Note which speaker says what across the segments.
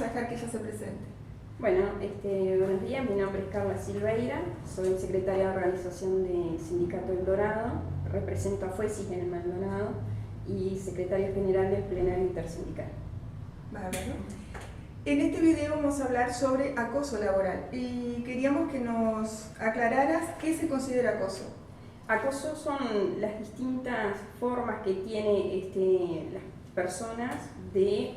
Speaker 1: dejar que ella se presente.
Speaker 2: Bueno, buenos días, mi nombre es Carla Silveira, soy secretaria de organización de Sindicato El Dorado, represento a FUESIS en el Maldonado y secretaria general del Plenario Intersindical.
Speaker 1: Bárbaro. En este video vamos a hablar sobre acoso laboral y queríamos que nos aclararas qué se considera acoso.
Speaker 2: Acoso son las distintas formas que tiene las personas de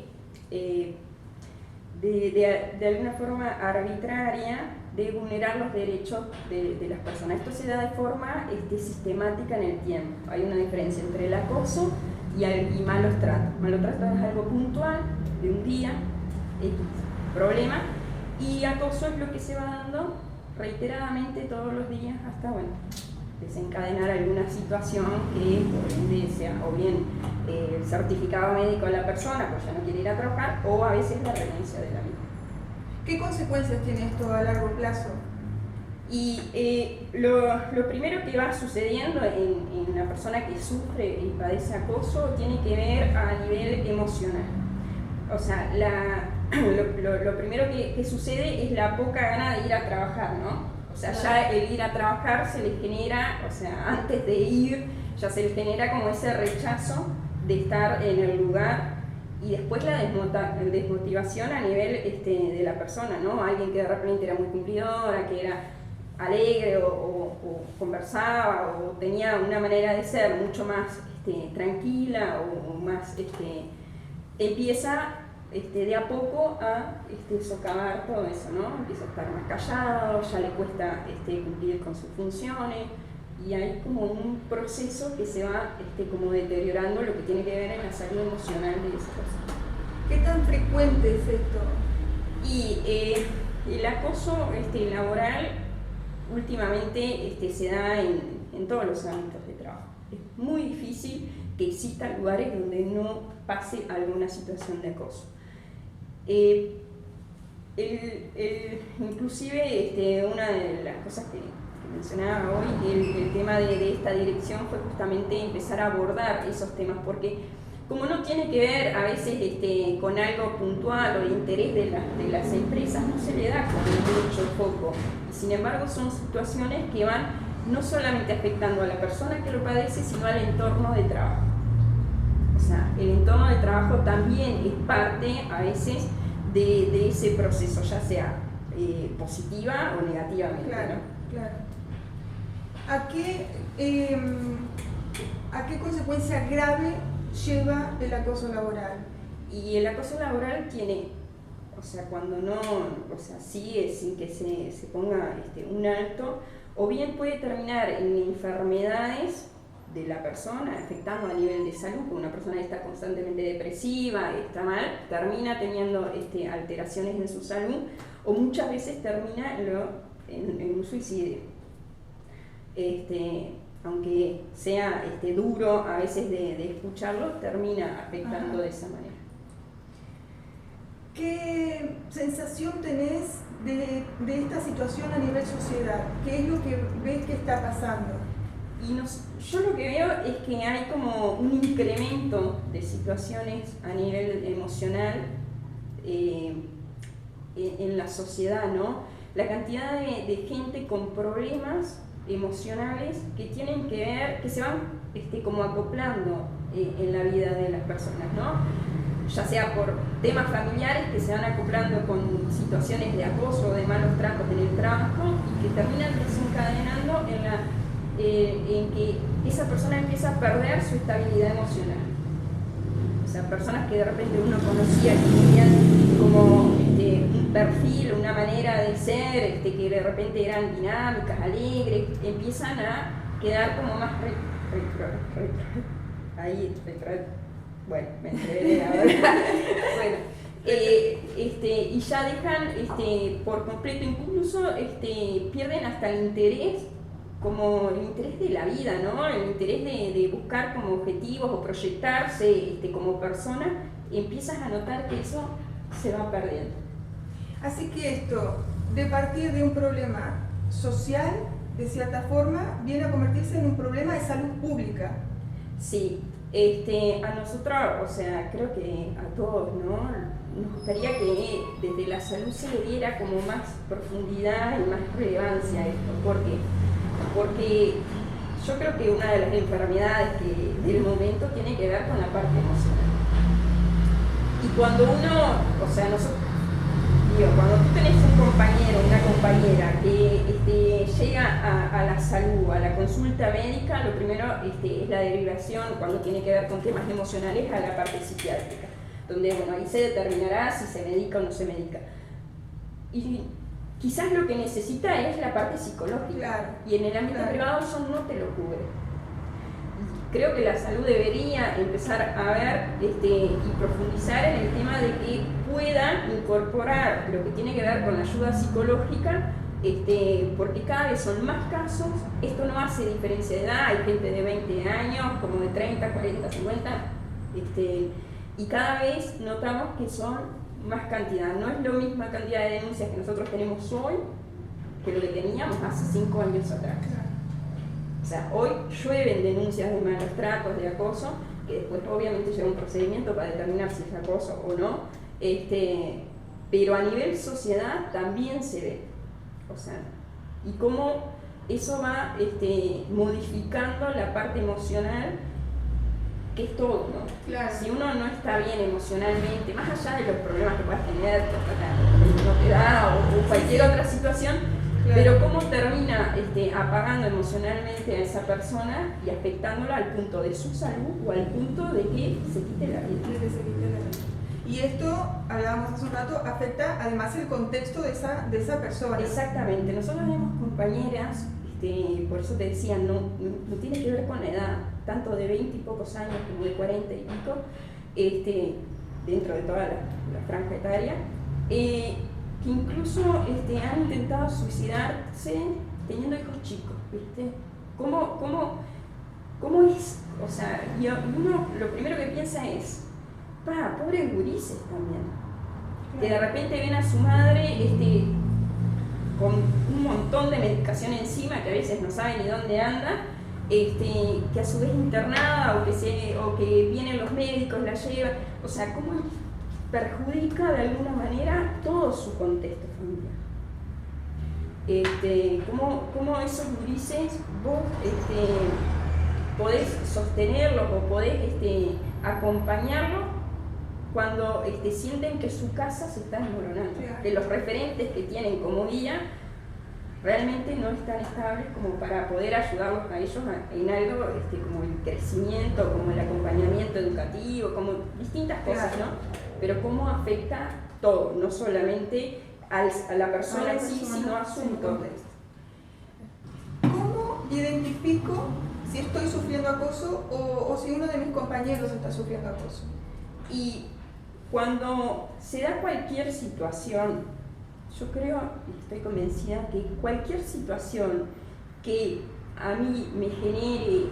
Speaker 2: alguna forma arbitraria de vulnerar los derechos de las personas. Esto se da de forma sistemática en el tiempo. Hay una diferencia entre el acoso y malos tratos. Malos tratos es algo puntual, de un día, X problema, y acoso es lo que se va dando reiteradamente todos los días hasta, desencadenar alguna situación que por ende sea o bien el certificado médico de la persona, pues ya no quiere ir a trabajar, o a veces la renuncia de la misma.
Speaker 1: ¿Qué consecuencias tiene esto a largo plazo?
Speaker 2: Y lo primero que va sucediendo en la persona que sufre y padece acoso tiene que ver a nivel emocional. O sea, lo primero que sucede es la poca gana de ir a trabajar, ¿no? O sea, ya el ir a trabajar se les genera, o sea, antes de ir, ya se les genera como ese rechazo de estar en el lugar, y después la desmotivación a nivel de la persona, ¿no? Alguien que de repente era muy cumplidora, que era alegre o conversaba o tenía una manera de ser mucho más tranquila o más, empieza de a poco a socavar todo eso, ¿no? Empieza a estar más callado, ya le cuesta cumplir con sus funciones, y hay como un proceso que se va como deteriorando lo que tiene que ver en la salud emocional de esa persona.
Speaker 1: ¿Qué tan frecuente es esto?
Speaker 2: Y el acoso laboral últimamente se da en todos los ámbitos de trabajo. Es muy difícil que existan lugares donde no pase alguna situación de acoso. Inclusive una de las cosas que mencionaba hoy, el tema de esta dirección fue justamente empezar a abordar esos temas, porque como no tiene que ver a veces con algo puntual o de interés de las empresas, no se le da como mucho foco, y sin embargo son situaciones que van no solamente afectando a la persona que lo padece, sino al entorno de trabajo. O sea, el entorno de trabajo también es parte a veces de ese proceso, ya sea positiva o negativamente.
Speaker 1: Claro,
Speaker 2: ¿no?
Speaker 1: claro. ¿A qué consecuencia grave lleva el acoso laboral?
Speaker 2: Y el acoso laboral tiene, o sea, cuando no, o sea, sigue sin que se ponga un alto, o bien puede terminar en enfermedades de la persona, afectando a nivel de salud, porque una persona que está constantemente depresiva, está mal, termina teniendo alteraciones en su salud, o muchas veces termina en un suicidio. Aunque sea duro a veces de escucharlo, termina afectando de esa manera.
Speaker 1: ¿Qué sensación tenés de esta situación a nivel sociedad? ¿Qué es lo que ves que está pasando?
Speaker 2: Yo lo que veo es que hay como un incremento de situaciones a nivel emocional en la sociedad, ¿no? La cantidad de gente con problemas emocionales que tienen que ver, que se van como acoplando en la vida de las personas, ¿no? Ya sea por temas familiares que se van acoplando con situaciones de acoso o de malos tratos en el trabajo, y que terminan desencadenando en que esa persona empieza a perder su estabilidad emocional. O sea, personas que de repente uno conocía que tenían como un perfil, una manera de ser, que de repente eran dinámicas, alegres, empiezan a quedar como más bueno, me entreveré ahora. Bueno, y ya dejan por completo, incluso pierden hasta el interés, como el interés de la vida, ¿no? El interés de buscar como objetivos o proyectarse como persona, y empiezas a notar que eso se va perdiendo.
Speaker 1: Así que esto, de partir de un problema social, de cierta forma, viene a convertirse en un problema de salud pública.
Speaker 2: Sí, A nosotros, o sea, creo que a todos, ¿no? Nos gustaría que desde la salud se le diera como más profundidad y más relevancia a esto. ¿Por qué? Porque yo creo que una de las enfermedades del momento tiene que ver con la parte emocional. Y cuando uno, o sea, nosotros, cuando tú tenés un compañero, una compañera que llega a la salud, a la consulta médica, lo primero es la derivación, cuando tiene que ver con temas emocionales, a la parte psiquiátrica, donde bueno, ahí se determinará si se medica o no se medica. Y quizás lo que necesita es la parte psicológica,
Speaker 1: claro,
Speaker 2: y en el ámbito privado eso no te lo cubre. Creo que la salud debería empezar a ver y profundizar en el tema de que puedan incorporar lo que tiene que ver con la ayuda psicológica, porque cada vez son más casos. Esto no hace diferencia de edad, hay gente de 20 años, como de 30, 40, 50, y cada vez notamos que son más cantidad. No es la misma cantidad de denuncias que nosotros tenemos hoy que lo que teníamos hace 5 años atrás. O sea, hoy llueven denuncias de malos tratos, de acoso, que después obviamente lleva un procedimiento para determinar si es acoso o no, pero a nivel sociedad también se ve. O sea, y cómo eso va modificando la parte emocional, que es todo, ¿no?
Speaker 1: Claro.
Speaker 2: Si uno no está bien emocionalmente, más allá de los problemas que puedas tener, que no te da o cualquier otra situación, claro, pero cómo termina apagando emocionalmente a esa persona y afectándola al punto de su salud o al punto de que se quite la vida.
Speaker 1: Y esto, hablábamos hace un rato, afecta además el contexto de esa persona.
Speaker 2: Exactamente. Nosotros tenemos compañeras, por eso te decía, no tiene que ver con la edad, tanto de 20 y pocos años como de 40 y pico, dentro de toda la franja etaria, que incluso han intentado suicidarse teniendo hijos chicos, ¿viste? ¿Cómo es? O sea, y uno lo primero que piensa es, pobres gurises también, que de repente ven a su madre con un montón de medicación encima, que a veces no saben ni dónde anda, que a su vez internada o que vienen los médicos, la llevan. O sea, cómo perjudica de alguna manera todo su contexto familiar. Cómo esos gurises vos podés sostenerlos o podés acompañarlos cuando sienten que su casa se está desmoronando, claro, que los referentes que tienen como guía realmente no están estables como para poder ayudarlos a ellos en algo como el crecimiento, como el acompañamiento educativo, como distintas cosas, ¿no? Pero cómo afecta todo, no solamente a la persona en sí, sino a su contexto.
Speaker 1: ¿Cómo identifico si estoy sufriendo acoso o si uno de mis compañeros está sufriendo acoso?
Speaker 2: Y cuando se da cualquier situación, yo creo y estoy convencida que cualquier situación que a mí me genere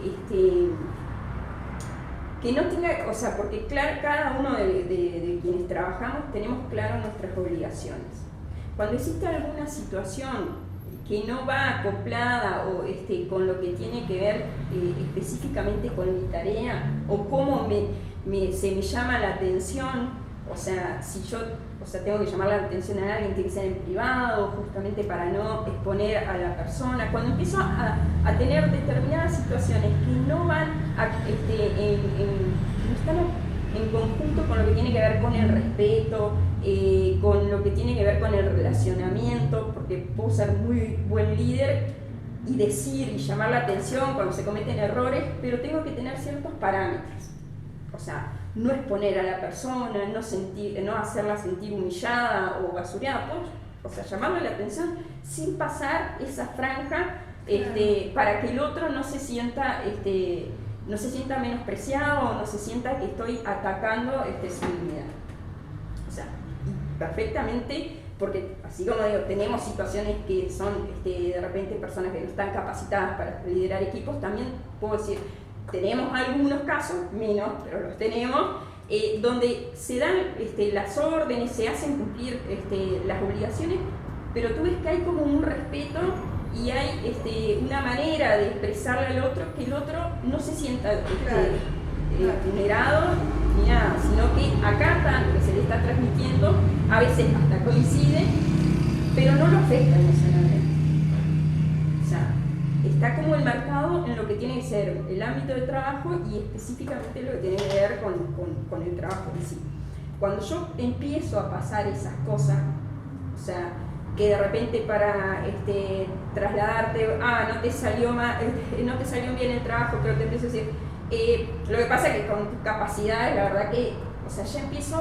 Speaker 2: que no tenga, o sea, porque claro, cada uno de quienes trabajamos tenemos claro nuestras obligaciones. Cuando existe alguna situación que no va acoplada o con lo que tiene que ver específicamente con mi tarea o cómo se me llama la atención, o sea, si yo tengo que llamar la atención a alguien, tiene que ser en privado, justamente para no exponer a la persona. Cuando empiezo a tener determinadas situaciones que no van no están en conjunto con lo que tiene que ver con el respeto, con lo que tiene que ver con el relacionamiento, porque puedo ser muy buen líder y decir y llamar la atención cuando se cometen errores, pero tengo que tener ciertos parámetros. O sea, no exponer a la persona, no hacerla sentir humillada o basureada, pues, o sea, llamarle la atención sin pasar esa franja, para que el otro no se sienta menospreciado o no se sienta que estoy atacando su dignidad. O sea, y perfectamente, porque así como digo, tenemos situaciones que son de repente personas que no están capacitadas para liderar equipos, también puedo decir, tenemos algunos casos, menos, pero los tenemos, donde se dan las órdenes, se hacen cumplir las obligaciones, pero tú ves que hay como un respeto y hay una manera de expresarle al otro que el otro no se sienta
Speaker 1: claro,
Speaker 2: generado ni nada, sino que acata lo que se le está transmitiendo, a veces hasta coincide, pero no lo afecta emocionalmente. O sea, está como enmarcado en lo que tiene que ser el ámbito de trabajo y específicamente lo que tiene que ver con el trabajo en sí. Cuando yo empiezo a pasar esas cosas, o sea, que de repente para trasladarte, no te salió no te salió bien el trabajo, pero te empiezo a decir, lo que pasa es que con tus capacidades, la verdad que, o sea, ya empiezo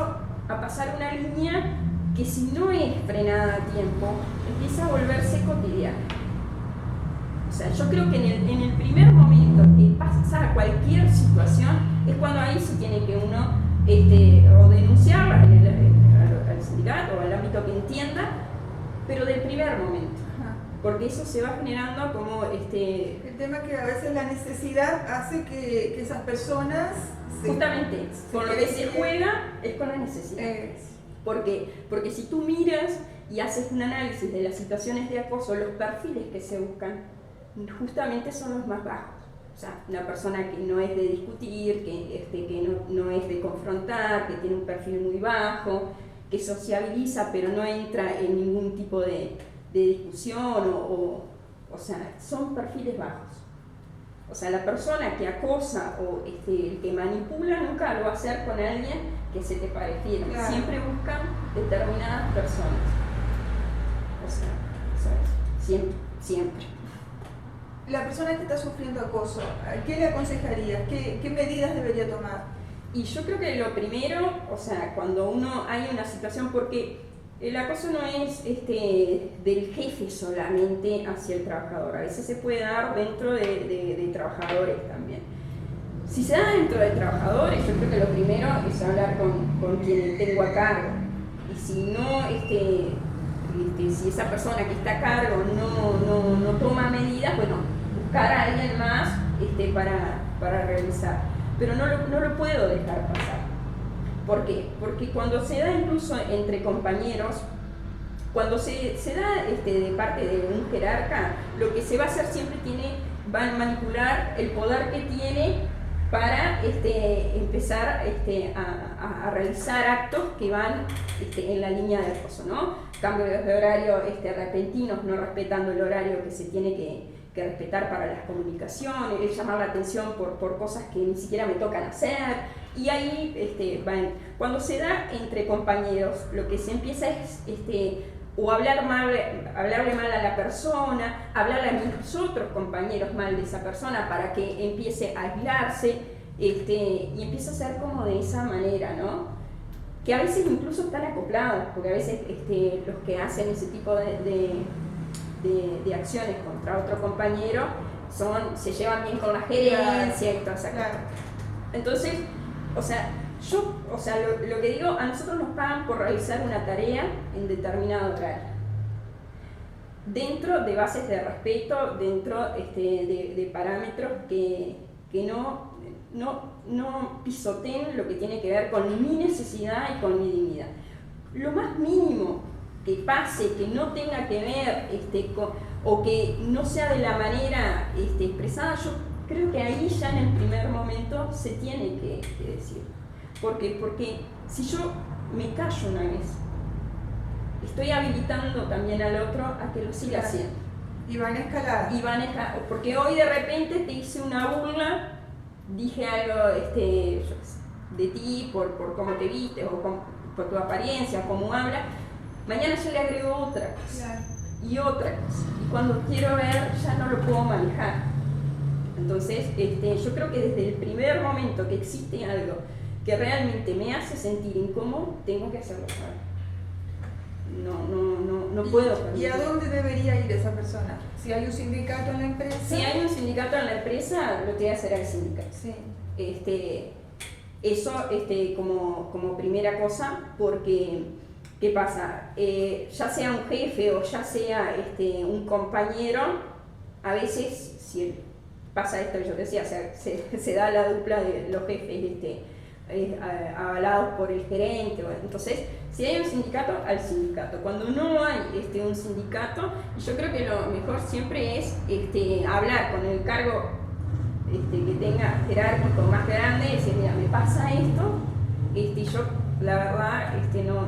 Speaker 2: a pasar una línea que si no es frenada a tiempo, empieza a volverse cotidiana. O sea, yo creo que en el primer momento que pasa cualquier situación, es cuando ahí se tiene que uno o denunciarla al sindicato o al ámbito que entienda, pero del primer momento. Porque eso se va generando como
Speaker 1: El tema es que a veces la necesidad hace que esas personas...
Speaker 2: Justamente, con lo que se juega es con la necesidad. Porque si tú miras y haces un análisis de las situaciones de acoso, los perfiles que se buscan justamente son los más bajos. O sea, una persona que no es de discutir, que no es de confrontar, que tiene un perfil muy bajo, que sociabiliza pero no entra en ningún tipo de discusión o sea, son perfiles bajos. O sea, la persona que acosa o el que manipula nunca lo va a hacer con alguien que se te pare fiel. Claro. Siempre buscan determinadas personas. O sea, ¿sabes? Siempre.
Speaker 1: La persona que está sufriendo acoso, ¿qué le aconsejarías? ¿Qué medidas debería tomar?
Speaker 2: Y yo creo que lo primero, o sea, cuando hay una situación, porque el acoso no es del jefe solamente hacia el trabajador, a veces se puede dar dentro de trabajadores también. Si se da dentro de trabajadores, yo creo que lo primero es hablar con quien tengo a cargo. Y si no, si esa persona que está a cargo no toma medidas, bueno, buscar a alguien más para realizar. Pero no lo puedo dejar pasar. ¿Por qué? Porque cuando se da incluso entre compañeros, cuando se da de parte de un jerarca, lo que se va a hacer siempre va a manipular el poder que tiene para empezar a realizar actos que van en la línea de acoso, ¿no? Cambios de horario repentinos, no respetando el horario que se tiene que respetar para las comunicaciones, llamar la atención por cosas que ni siquiera me tocan hacer. Y ahí cuando se da entre compañeros, lo que se empieza es o hablarle mal a la persona, hablarle a mis otros compañeros mal de esa persona para que empiece a aislarse y empieza a ser como de esa manera, ¿no? Que a veces incluso están acoplados, porque a veces los que hacen ese tipo de acciones contra otro compañero se llevan bien con la gerencia y toda esa cosa. Entonces, o sea, lo que digo, a nosotros nos pagan por realizar una tarea en determinado horario. Dentro de bases de respeto, dentro de parámetros que no pisoteen lo que tiene que ver con mi necesidad y con mi dignidad. Lo más mínimo que pase, que no tenga que ver o que no sea de la manera expresada, yo creo que ahí ya en el primer momento se tiene que decir. ¿Por qué? Porque si yo me callo una vez, estoy habilitando también al otro a que lo siga haciendo.
Speaker 1: Y van a escalar.
Speaker 2: Porque hoy de repente te hice una burla, dije algo de ti por cómo te viste o por tu apariencia, cómo hablas. Mañana yo le agrego otra cosa y otra cosa. Y cuando quiero ver ya no lo puedo manejar. Entonces, yo creo que desde el primer momento que existe algo que realmente me hace sentir incómodo, tengo que hacerlo saber. No puedo permitir.
Speaker 1: ¿Y a dónde debería ir esa persona? Si hay un sindicato en la empresa.
Speaker 2: Si hay un sindicato en la empresa, lo tiene que hacer al sindicato.
Speaker 1: Sí.
Speaker 2: Eso como primera cosa, porque ¿qué pasa? Ya sea un jefe o ya sea un compañero, a veces si pasa esto que yo decía, se da la dupla de los jefes avalados por el gerente. Bueno, entonces, si hay un sindicato, al sindicato. Cuando no hay un sindicato, yo creo que lo mejor siempre es hablar con el cargo que tenga jerárquico más grande, decir, mira, me pasa esto, y yo la verdad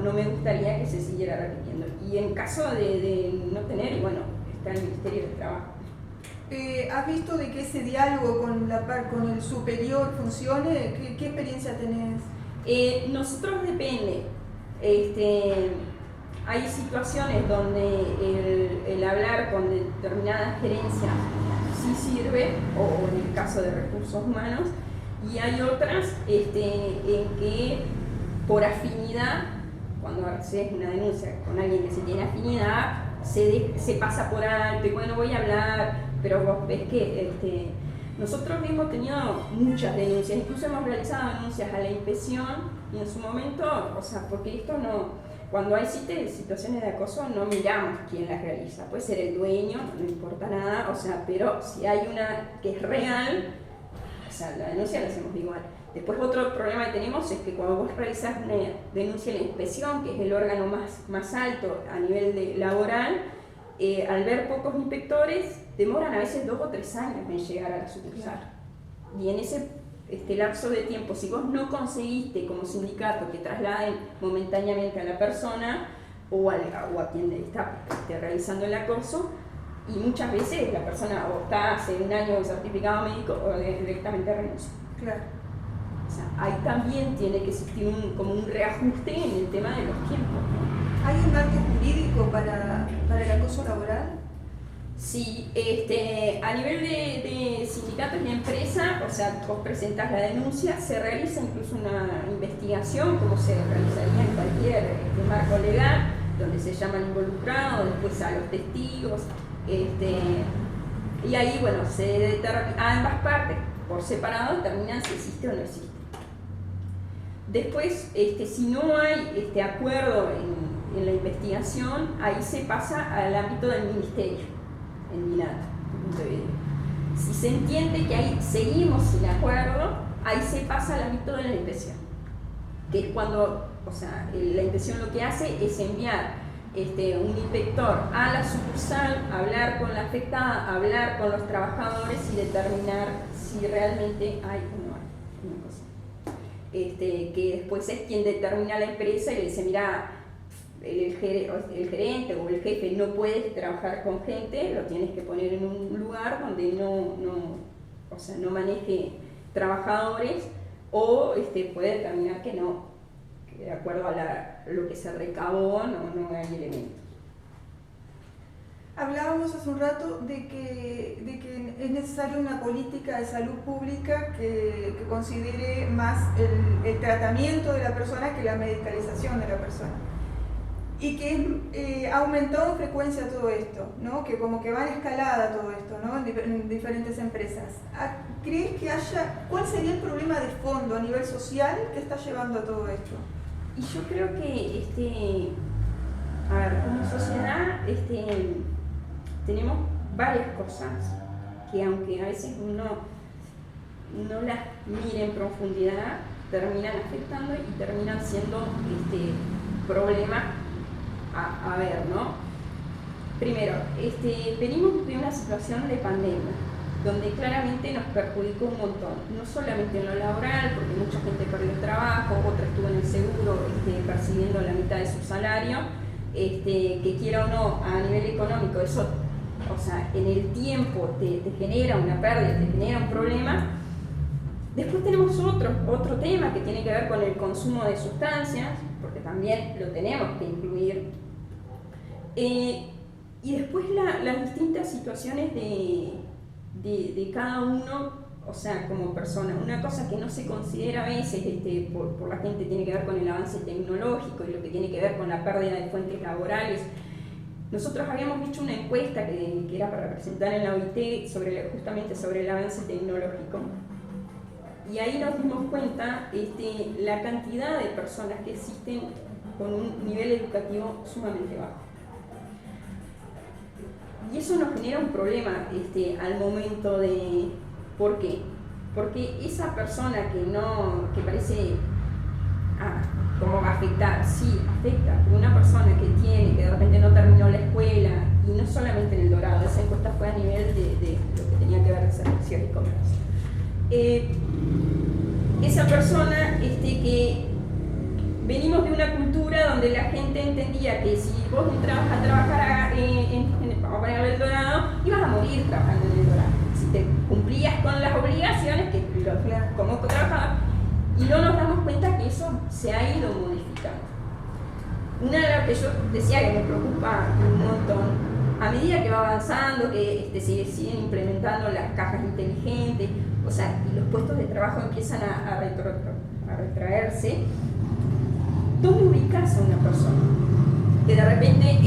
Speaker 2: no me gustaría que se siguiera repitiendo. Y en caso de no tener, bueno, está el Ministerio del Trabajo.
Speaker 1: ¿Has visto de que ese diálogo con el superior funcione? ¿Qué experiencia tenés?
Speaker 2: Nosotros depende. Hay situaciones donde el hablar con determinadas gerencias sí sirve, o en el caso de recursos humanos, y hay otras en que por afinidad, cuando haces una denuncia con alguien que se tiene afinidad, se pasa por alto y bueno, voy a hablar, pero vos ves que nosotros hemos tenido muchas denuncias, incluso hemos realizado denuncias a la inspección y en su momento, o sea, porque esto no, cuando hay situaciones de acoso no miramos quién las realiza, puede ser el dueño, no importa nada, o sea, pero si hay una que es real, o sea, la denuncia la hacemos igual. Después otro problema que tenemos es que cuando vos realizás una denuncia a la inspección, que es el órgano más alto a nivel laboral, al ver pocos inspectores, demoran a veces 2 o 3 años en llegar a la sucursal. Y en ese lapso de tiempo, si vos no conseguiste como sindicato que trasladen momentáneamente a la persona o a quien está realizando el acoso, y muchas veces la persona o está hace un año de certificado médico o directamente renuncia.
Speaker 1: Claro.
Speaker 2: O sea, ahí también tiene que existir como un reajuste en el tema de los tiempos, ¿no?
Speaker 1: ¿Hay un marco jurídico para el acoso laboral?
Speaker 2: Sí, a nivel de sindicatos y empresas, o sea, vos presentás la denuncia, se realiza incluso una investigación, como se realizaría en cualquier marco legal, donde se llaman involucrados, después a los testigos, y ahí, bueno, se determina, ambas partes por separado determinan si existe o no existe. Después, si no hay acuerdo en la investigación, ahí se pasa al ámbito del ministerio, en Minata. Si se entiende que ahí seguimos sin acuerdo, ahí se pasa al ámbito de la inspección, que es cuando, o sea, la inspección lo que hace es enviar un inspector a la sucursal, hablar con la afectada, hablar con los trabajadores y determinar si realmente hay o no hay una cosa. Que después es quien determina la empresa y le dice, mira, el gerente o el jefe no puedes trabajar con gente, lo tienes que poner en un lugar donde no maneje trabajadores, o puede determinar que no, que de acuerdo a lo que se recabó no hay elementos.
Speaker 1: Hablábamos hace un rato de que es necesaria una política de salud pública que considere más el tratamiento de la persona que la medicalización de la persona. Y que ha aumentado en frecuencia todo esto, ¿no? Que como que va en escalada todo esto, ¿no? En diferentes empresas. ¿Crees que cuál sería el problema de fondo a nivel social que está llevando a todo esto?
Speaker 2: Y yo creo que, a ver, como sociedad tenemos varias cosas que aunque a veces uno no las mire en profundidad, terminan afectando y terminan siendo problemas a ver, ¿no? Primero, venimos de una situación de pandemia, donde claramente nos perjudicó un montón, no solamente en lo laboral, porque mucha gente perdió el trabajo, otra estuvo en el seguro percibiendo la mitad de su salario, que quiera o no, a nivel económico, eso, o sea, en el tiempo te genera una pérdida, te genera un problema. Después tenemos otro tema que tiene que ver con el consumo de sustancias, porque también lo tenemos que incluir. Y después las distintas situaciones de cada uno, o sea, como persona. Una cosa que no se considera a veces por la gente tiene que ver con el avance tecnológico y lo que tiene que ver con la pérdida de fuentes laborales. Nosotros habíamos hecho una encuesta que era para presentar en la OIT justamente sobre el avance tecnológico. Y ahí nos dimos cuenta la cantidad de personas que existen con un nivel educativo sumamente bajo. Y eso nos genera un problema al momento de... ¿Por qué? Porque esa persona que parece... ¿cómo va a afectar? Sí, afecta. Una persona que de repente no terminó la escuela, y no solamente en El Dorado, esa encuesta fue a nivel de lo que tenía que ver con servicios y comercio. esa persona que venimos de una cultura donde la gente entendía que si vos entrabas a trabajar vamos a ponerle el Dorado, ibas a morir trabajando en el Dorado. Si te cumplías con las obligaciones como trabajador, y no nos damos cuenta que eso se ha ido modificando. Una de las que yo decía que me preocupa un montón, a medida que va avanzando, que se siguen implementando las cajas inteligentes, o sea, y los puestos de trabajo empiezan a retraerse, ¿dónde ubicas a una persona? Que de repente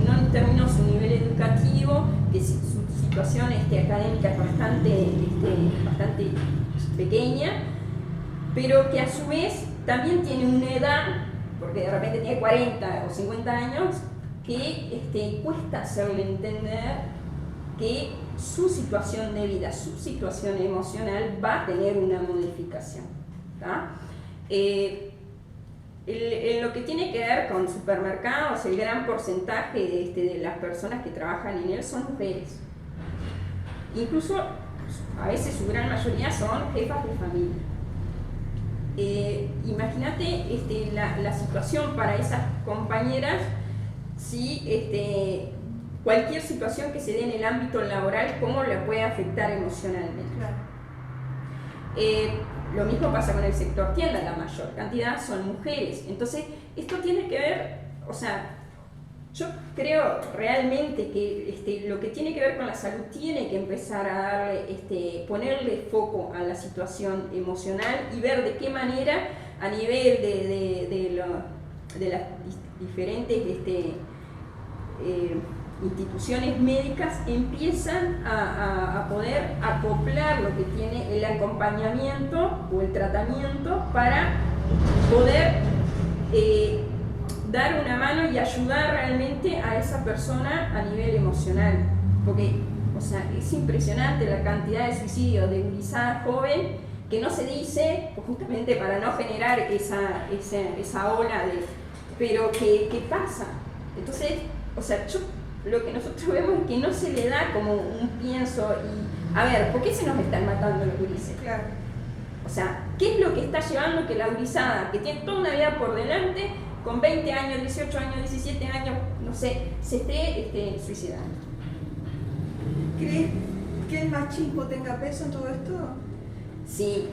Speaker 2: no terminó su nivel educativo, que su situación académica es bastante pequeña, pero que a su vez también tiene una edad, porque de repente tiene 40 o 50 años, que cuesta hacerle entender que su situación de vida, su situación emocional va a tener una modificación. En lo que tiene que ver con supermercados, el gran porcentaje de las personas que trabajan en él son mujeres. Incluso, a veces su gran mayoría son jefas de familia. Imagínate la situación para esas compañeras si cualquier situación que se dé en el ámbito laboral, cómo la puede afectar emocionalmente.
Speaker 1: Claro.
Speaker 2: Lo mismo pasa con el sector tienda, la mayor cantidad son mujeres. Entonces, esto tiene que ver, o sea, yo creo realmente que lo que tiene que ver con la salud tiene que empezar a darle, ponerle foco a la situación emocional y ver de qué manera a nivel de las diferentes instituciones médicas empiezan a poder acoplar lo que tiene el acompañamiento o el tratamiento para poder dar una mano y ayudar realmente a esa persona a nivel emocional. Porque, o sea, es impresionante la cantidad de suicidios de gurizada joven que no se dice, pues justamente para no generar esa ola pero que pasa. Entonces, o sea, lo que nosotros vemos es que no se le da como un pienso y, a ver, ¿por qué se nos están matando los gurises?
Speaker 1: Claro.
Speaker 2: O sea, ¿qué es lo que está llevando que la gurizada, que tiene toda una vida por delante, con 20 años, 18 años, 17 años, no sé, se esté suicidando?
Speaker 1: ¿Crees que el machismo tenga peso en todo esto?
Speaker 2: Sí,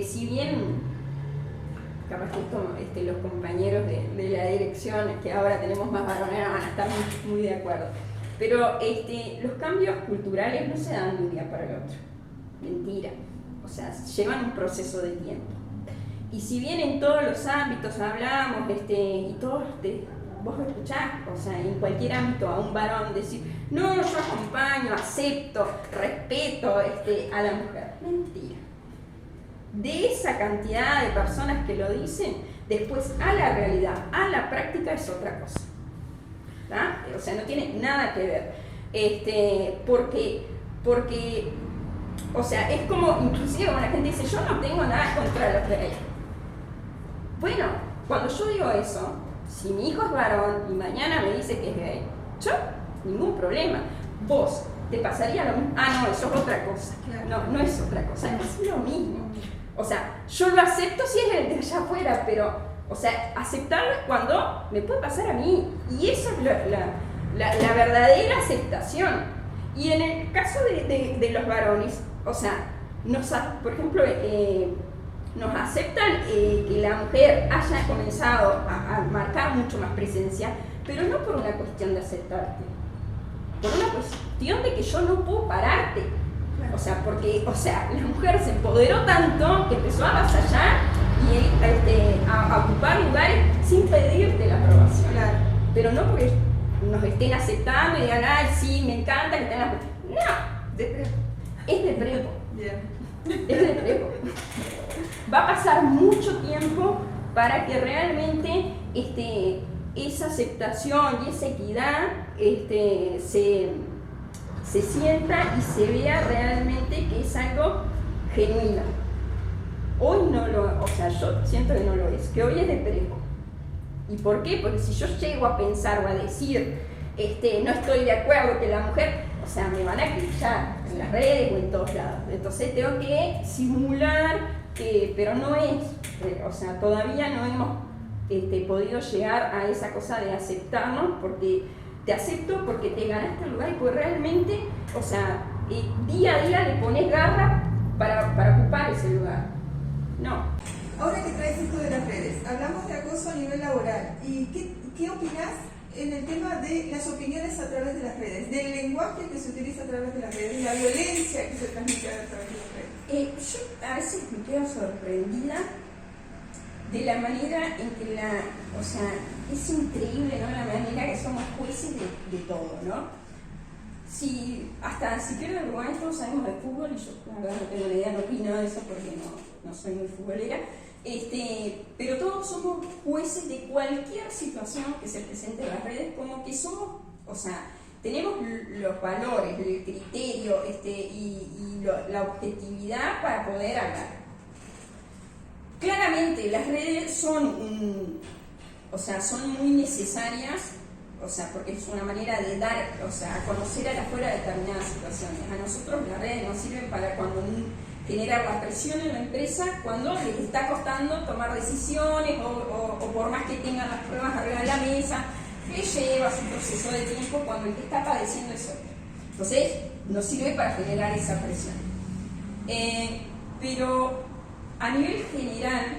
Speaker 2: si bien capaz que los compañeros de la dirección, que ahora tenemos más varones, van a estar muy de acuerdo. Pero los cambios culturales no se dan de un día para el otro. Mentira. O sea, llevan un proceso de tiempo. Y si bien en todos los ámbitos hablamos, y todos, vos lo escuchás, o sea, en cualquier ámbito a un varón decir, no, yo acompaño, acepto, respeto a la mujer. Mentira. De esa cantidad de personas que lo dicen, después a la realidad, a la práctica es otra cosa. O sea, no tiene nada que ver. Porque, o sea, es como, inclusive cuando la gente dice, yo no tengo nada contra los gays. Bueno, cuando yo digo eso, si mi hijo es varón y mañana me dice que es gay, yo, ningún problema. Vos, ¿te pasaría lo mismo? Ah, no, eso es otra cosa.
Speaker 1: Claro.
Speaker 2: No es otra cosa, es lo mismo. O sea, yo lo acepto si es el de allá afuera, pero, o sea, aceptarlo es cuando me puede pasar a mí. Y eso es la verdadera aceptación. Y en el caso de los varones, o sea, por ejemplo, nos aceptan que la mujer haya comenzado a marcar mucho más presencia, pero no por una cuestión de aceptarte, por una cuestión de que yo no puedo pararte. O sea, porque la mujer se empoderó tanto que empezó a avasallar y a ocupar lugares sin pedirte la aprobación.
Speaker 1: Claro.
Speaker 2: Pero no porque nos estén aceptando y digan, ay, sí, me encanta que tengan. No, es de prepo.
Speaker 1: Bien.
Speaker 2: Es de prepo. Va a pasar mucho tiempo para que realmente esa aceptación y esa equidad se sienta y se vea realmente que es algo genuino. Hoy no lo, o sea, yo siento que no lo es, que hoy es de prepo. ¿Y por qué? Porque si yo llego a pensar o a decir, no estoy de acuerdo que la mujer, o sea, me van a acribillar en las redes o en todos lados. Entonces tengo que simular, pero no es, o sea, todavía no hemos podido llegar a esa cosa de aceptarnos, porque te acepto porque te ganaste el lugar y porque realmente, o sea, día a día le pones garra para ocupar ese lugar. No.
Speaker 1: Ahora que traes esto de las redes, hablamos de acoso a nivel laboral. ¿Y qué opinás en el tema de las opiniones a través de las redes, del lenguaje que se utiliza a través de las redes, de la violencia que se transmite a través de las redes?
Speaker 2: Yo a veces me quedo sorprendida de la manera en que o sea, es increíble, ¿no? La manera que somos jueces de todo, ¿no? Hasta si pierdo el Uruguay, todos sabemos de fútbol, y yo la verdad no tengo ni idea, no opino de eso porque no soy muy futbolera, pero todos somos jueces de cualquier situación que se presente en las redes, como que somos, o sea, tenemos los valores, el criterio la objetividad para poder hablar. Claramente las redes son muy necesarias, o sea, porque es una manera de dar, o sea, a conocer a la afuera determinadas situaciones. A nosotros las redes nos sirven para cuando generar la presión en la empresa, cuando les está costando tomar decisiones o por más que tengan las pruebas arriba de la mesa, que lleva su proceso de tiempo cuando el que está padeciendo es otro. Entonces, nos sirve para generar esa presión. Pero a nivel general,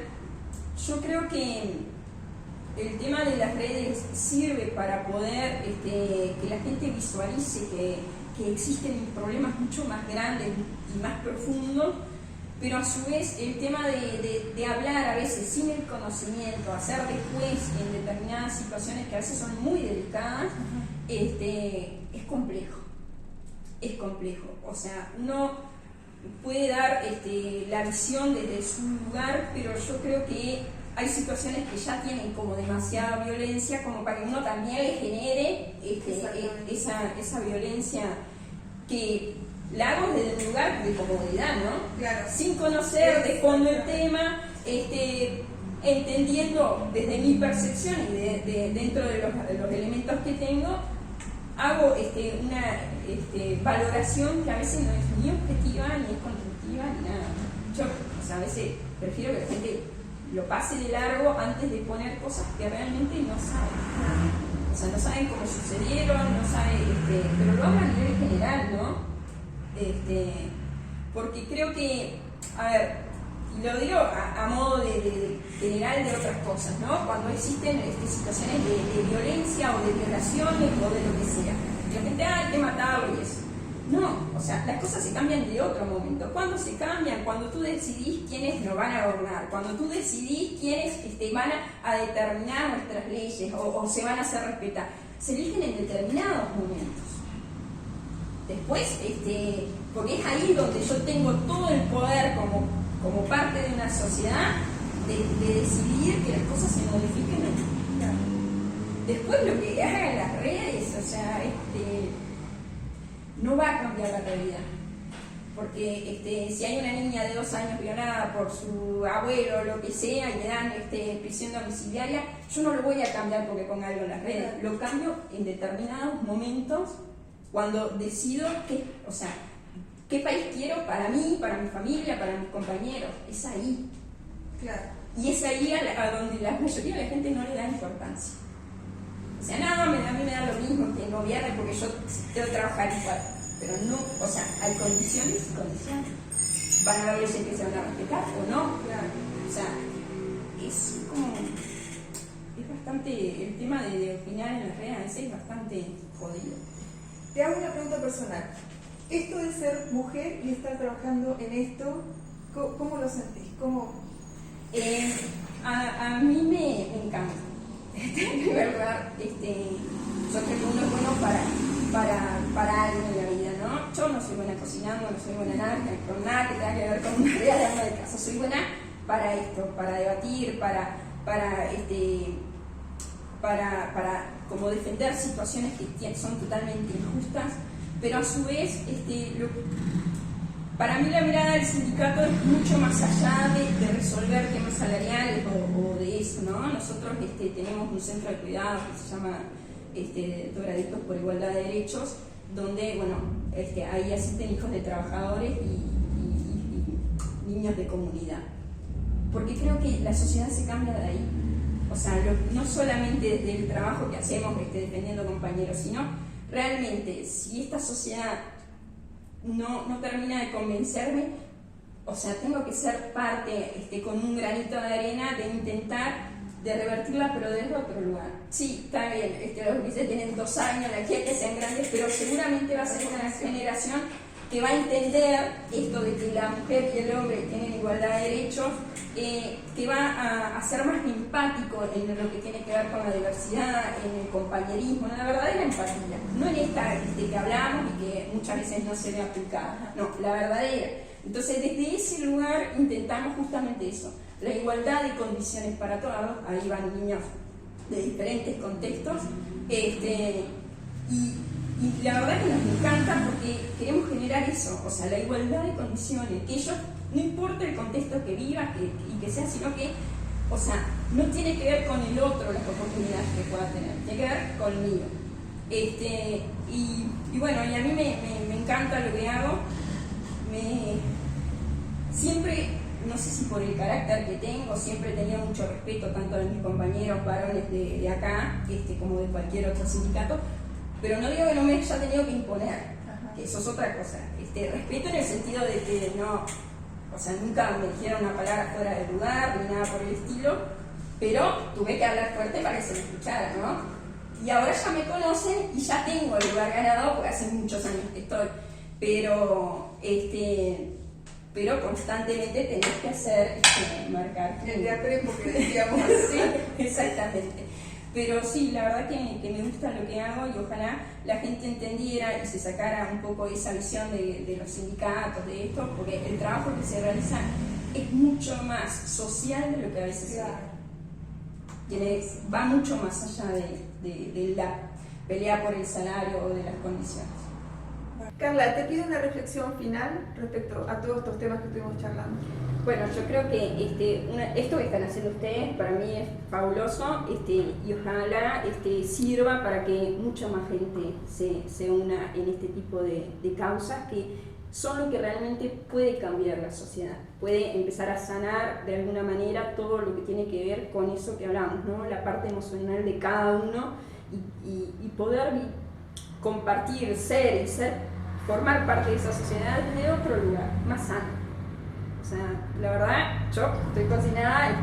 Speaker 2: yo creo que el tema de las redes sirve para poder que la gente visualice que existen problemas mucho más grandes y más profundos, pero a su vez el tema de hablar a veces sin el conocimiento, hacer después en determinadas situaciones que a veces son muy delicadas, es complejo. Es complejo. O sea, uno puede dar la visión desde su lugar, pero yo creo que hay situaciones que ya tienen como demasiada violencia como para que uno también le genere esa violencia, que la hago desde un lugar de comodidad, ¿no?
Speaker 1: Claro.
Speaker 2: Sin conocer de fondo el tema, entendiendo desde mi percepción y dentro de los elementos que tengo, hago una valoración que a veces no es ni objetiva, ni es constructiva, ni nada. Yo, o sea, a veces prefiero que la gente lo pase de largo antes de poner cosas que realmente no saben. O sea, no saben cómo sucedieron, no saben, pero lo hago a nivel general, ¿no? Porque creo que, a ver, y lo digo a modo de general de otras cosas, ¿no? Cuando existen situaciones de violencia o de violaciones o de lo que sea, y la gente, hay que matarlo y eso. No, o sea, las cosas se cambian de otro momento. ¿Cuándo se cambian? Cuando tú decidís quiénes nos van a gobernar, cuando tú decidís quiénes van a determinar nuestras leyes o se van a hacer respetar. Se eligen en determinados momentos. Después, porque es ahí donde yo tengo todo el poder como parte de una sociedad de decidir que las cosas se modifiquen o no. Después lo que hagan las redes, o sea, no va a cambiar la realidad, porque si hay una niña de 2 años violada por su abuelo o lo que sea y le dan prisión domiciliaria, yo no lo voy a cambiar porque ponga algo en las redes, lo cambio en determinados momentos cuando decido qué país quiero para mí, para mi familia, para mis compañeros. Es ahí.
Speaker 1: Claro.
Speaker 2: Y es ahí a donde la mayoría de la gente no le da importancia. O sea, no, a mí me da lo mismo que gobierne porque yo tengo que trabajar igual. Pero no, o sea, hay condiciones y condiciones. Van a haber leyes que se van a respetar o no.
Speaker 1: Claro.
Speaker 2: O sea, es como... Es bastante... El tema de opinar en las redes a veces es bastante jodido.
Speaker 1: Te hago una pregunta personal. Esto de ser mujer y estar trabajando en esto, ¿cómo lo sentís? ¿Cómo?
Speaker 2: A mí me encanta. En primer lugar, yo creo que uno es bueno para algo en la vida, ¿no? Yo no soy buena cocinando, no soy buena con nada que tenga que ver con una tarea de ama de casa. Soy buena para esto, para debatir, para como defender situaciones que son totalmente injustas, pero a su vez, para mí la mirada del sindicato es mucho más allá de resolver temas salariales o de eso, ¿no? Nosotros tenemos un centro de cuidados que se llama Drogadictos por Igualdad de Derechos, donde, bueno, ahí asisten hijos de trabajadores y niños de comunidad. Porque creo que la sociedad se cambia de ahí. O sea, no solamente desde el trabajo que hacemos defendiendo compañeros, sino realmente, si esta sociedad no termina de convencerme, o sea, tengo que ser parte con un granito de arena de intentar de revertirla, pero desde otro lugar. Sí, está bien, los gurises tienen 2 años, la que sean grandes, pero seguramente va a ser una generación que va a entender esto de que la mujer y el hombre tienen igualdad de derechos, que va a ser más empático en lo que tiene que ver con la diversidad, en el compañerismo, en la verdadera empatía, no en esta que hablamos y que muchas veces no se ve aplicada, no, la verdadera. Entonces, desde ese lugar intentamos justamente eso, la igualdad de condiciones para todos. Ahí van niños de diferentes contextos, y la verdad que nos encanta porque queremos generar eso, o sea, la igualdad de condiciones, que ellos, no importa el contexto que vivas y que sea, sino que, o sea, no tiene que ver con el otro las oportunidades que pueda tener, tiene que ver conmigo. Y bueno, y a mí me encanta lo que hago, siempre, no sé si por el carácter que tengo, siempre he tenido mucho respeto tanto de mis compañeros varones de acá, como de cualquier otro sindicato, pero no digo que no me haya tenido que imponer, que eso es otra cosa. Respeto en el sentido de que no, o sea, nunca me dijeron una palabra fuera de lugar ni nada por el estilo, pero tuve que hablar fuerte para que se me escuchara, ¿no? Y ahora ya me conocen y ya tengo el lugar ganado porque hace muchos años que estoy, pero constantemente tenés que hacer, marcar.
Speaker 1: El de aprepo que decíamos así.
Speaker 2: Exactamente. Pero sí, la verdad que me gusta lo que hago y ojalá la gente entendiera y se sacara un poco esa visión de los sindicatos, de esto, porque el trabajo que se realiza es mucho más social de lo que a veces se ve. Va mucho más allá de la pelea por el salario o de las condiciones.
Speaker 1: Carla, te pido una reflexión final respecto a todos estos temas que estuvimos charlando.
Speaker 2: Bueno, yo creo que esto que están haciendo ustedes para mí es fabuloso, y ojalá sirva para que mucha más gente se una en este tipo de causas que son lo que realmente puede cambiar la sociedad, puede empezar a sanar de alguna manera todo lo que tiene que ver con eso que hablamos, ¿no? La parte emocional de cada uno y poder compartir, formar parte de esa sociedad de otro lugar, más sano. O sea, la verdad, yo estoy cocinada,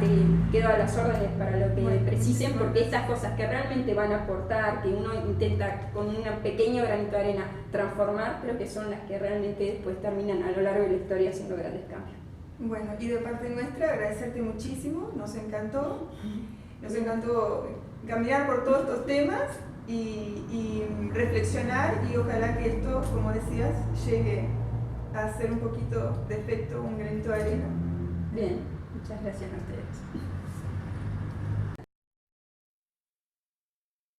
Speaker 2: quedo a las órdenes para lo que precisen, porque estas cosas que realmente van a aportar, que uno intenta con un pequeño granito de arena transformar, creo que son las que realmente después terminan a lo largo de la historia haciendo grandes cambios.
Speaker 1: Bueno, y de parte nuestra, agradecerte muchísimo, nos encantó caminar por todos estos temas y reflexionar, y ojalá que esto, como decías, llegue a hacer un poquito de efecto, un granito de arena.
Speaker 2: Bien, muchas gracias a ustedes.